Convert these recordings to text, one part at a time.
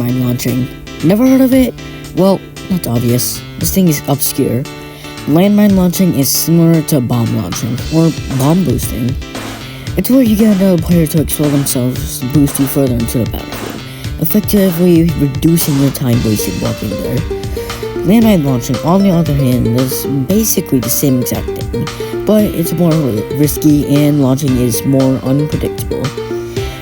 landmine launching. Never heard of it? Well, that's obvious. This thing is obscure. Landmine launching is similar to bomb launching, or bomb boosting. It's where you get another player to explode themselves to boost you further into the battlefield, effectively reducing your time wasted walking there. Landmine launching, on the other hand, is basically the same exact thing, but it's more risky and launching is more unpredictable.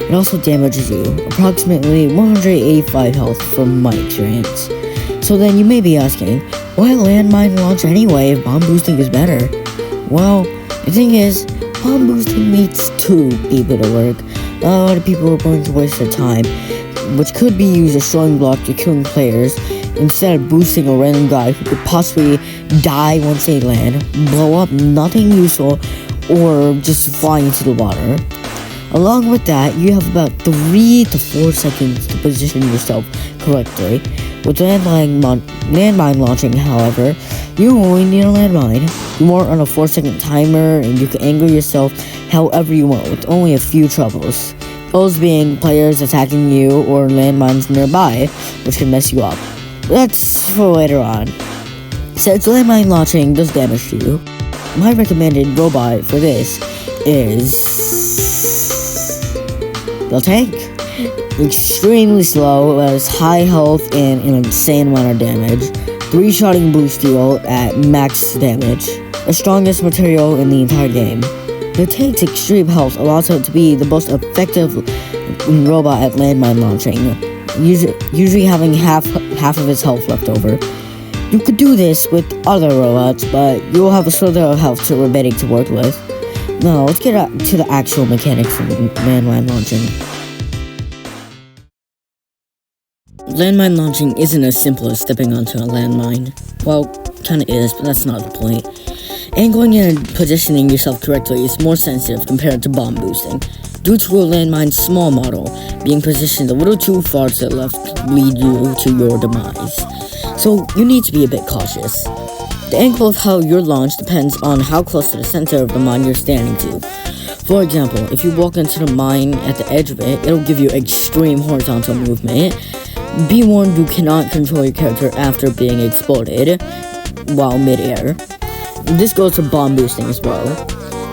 It also damages you, approximately 185 health from my experience. So then you may be asking, why landmine launch anyway if bomb boosting is better? Well, the thing is, bomb boosting needs two people to work. A lot of people are going to waste their time, which could be used as throwing block to killing players, instead of boosting a random guy who could possibly die once they land, blow up nothing useful, or just fly into the water. Along with that, you have about 3 to 4 seconds to position yourself correctly. With landmine launching, however, you only need a landmine. You are on a 4-second timer, and you can angle yourself however you want with only a few troubles. Those being players attacking you or landmines nearby, which can mess you up. That's for later on. Since landmine launching does damage to you, my recommended robot for this is the tank. Extremely slow, has high health and an insane amount of damage. 3-shotting boost deal at max damage. The strongest material in the entire game. The tank's extreme health allows it to be the most effective robot at landmine launching, usually having half of its health left over. You could do this with other robots, but you will have a slither of health remaining to work with. Now, let's get to the actual mechanics of landmine launching. Landmine launching isn't as simple as stepping onto a landmine. Well, kinda is, but that's not the point. Angling and positioning yourself correctly is more sensitive compared to bomb boosting, due to a landmine's small model being positioned a little too far to the left could lead you to your demise. So you need to be a bit cautious. The angle of how you're launched depends on how close to the center of the mine you're standing to. For example, if you walk into the mine at the edge of it, it'll give you extreme horizontal movement. Be warned, you cannot control your character after being exploded while mid-air. This goes for bomb boosting as well.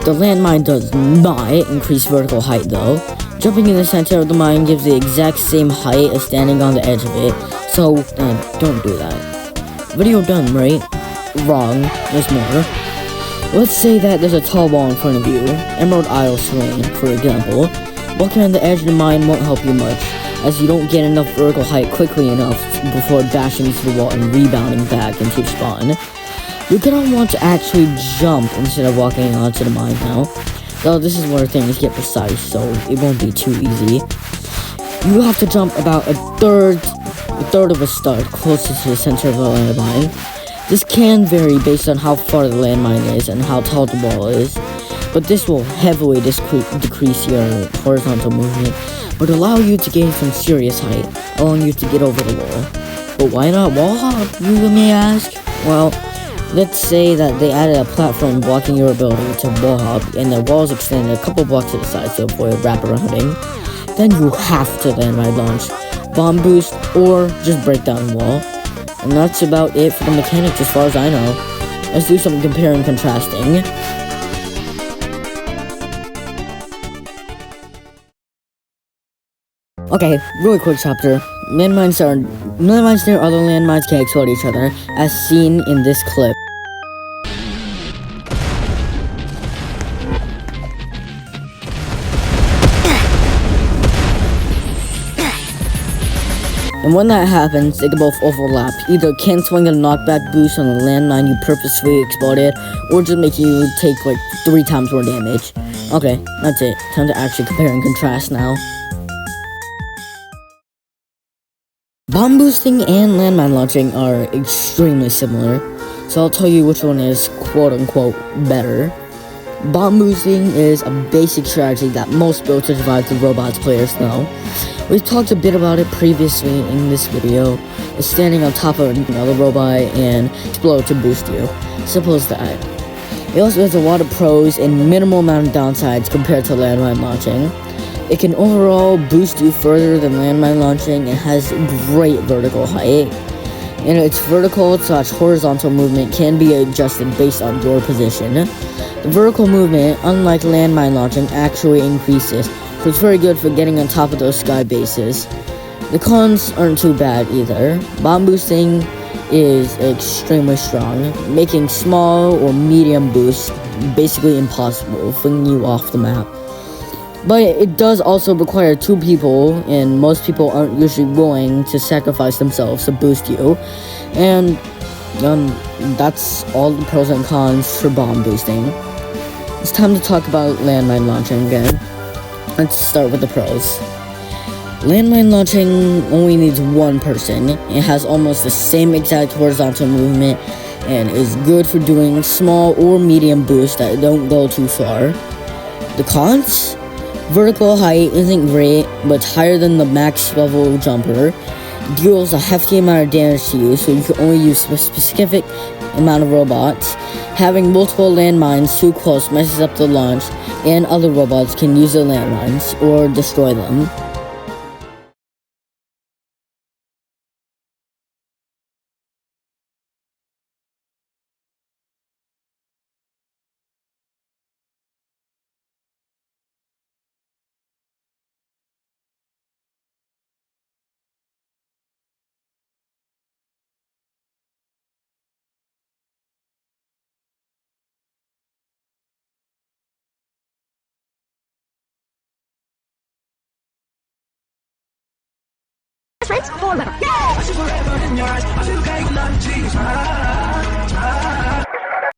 The landmine does not increase vertical height though. Jumping in the center of the mine gives the exact same height as standing on the edge of it, so don't do that. Video done, right? Wrong, there's more. Let's say that there's a tall wall in front of you, Emerald Isle Terrain, for example. Walking on the edge of the mine won't help you much, as you don't get enough vertical height quickly enough before dashing into the wall and rebounding back into your spawn. You're gonna want to actually jump instead of walking onto the mine now, though this is where things get precise, so it won't be too easy. You have to jump about a third of a start closest to the center of the landmine. This can vary based on how far the landmine is and how tall the wall is, but this will heavily decrease your horizontal movement, but allow you to gain some serious height, allowing you to get over the wall. But why not wall hop, you may ask? Well, let's say that they added a platform blocking your ability to wall hop, and the walls extended a couple blocks to the side to avoid wraparounding. Then you have to landmine launch, bomb boost, or just break down the wall. And that's about it for the mechanics as far as I know. Let's do some comparing and contrasting. Okay, really quick chapter. Landmines near other landmines can explode each other, as seen in this clip. And when that happens, they can both overlap, either canceling a knockback boost on the landmine you purposefully exploded, or just making you take like 3 times more damage. Okay, that's it. Time to actually compare and contrast now. Bomb boosting and landmine launching are extremely similar, so I'll tell you which one is quote-unquote better. Bomb boosting is a basic strategy that most built-to-survive robots players know. We've talked a bit about it previously in this video, standing on top of another robot and explode to boost you. Simple as that. It also has a lot of pros and minimal amount of downsides compared to landmine launching. It can overall boost you further than landmine launching and has great vertical height. And its vertical/horizontal movement can be adjusted based on your position. The vertical movement, unlike landmine launching, actually increases, so it's very good for getting on top of those sky bases. The cons aren't too bad either. Bomb boosting is extremely strong, making small or medium boosts basically impossible, flinging you off the map. But it does also require 2 people, and most people aren't usually willing to sacrifice themselves to boost you. And that's all the pros and cons for bomb boosting. It's time to talk about landmine launching again. Let's start with the pros. Landmine launching only needs 1 person. It has almost the same exact horizontal movement and is good for doing small or medium boosts that don't go too far. The cons? Vertical height isn't great, but it's higher than the max level jumper. It deals a hefty amount of damage to you, so you can only use a specific amount of robots. Having multiple landmines too close messes up the launch, and other robots can use the landmines or destroy them. Friends forever. Yay!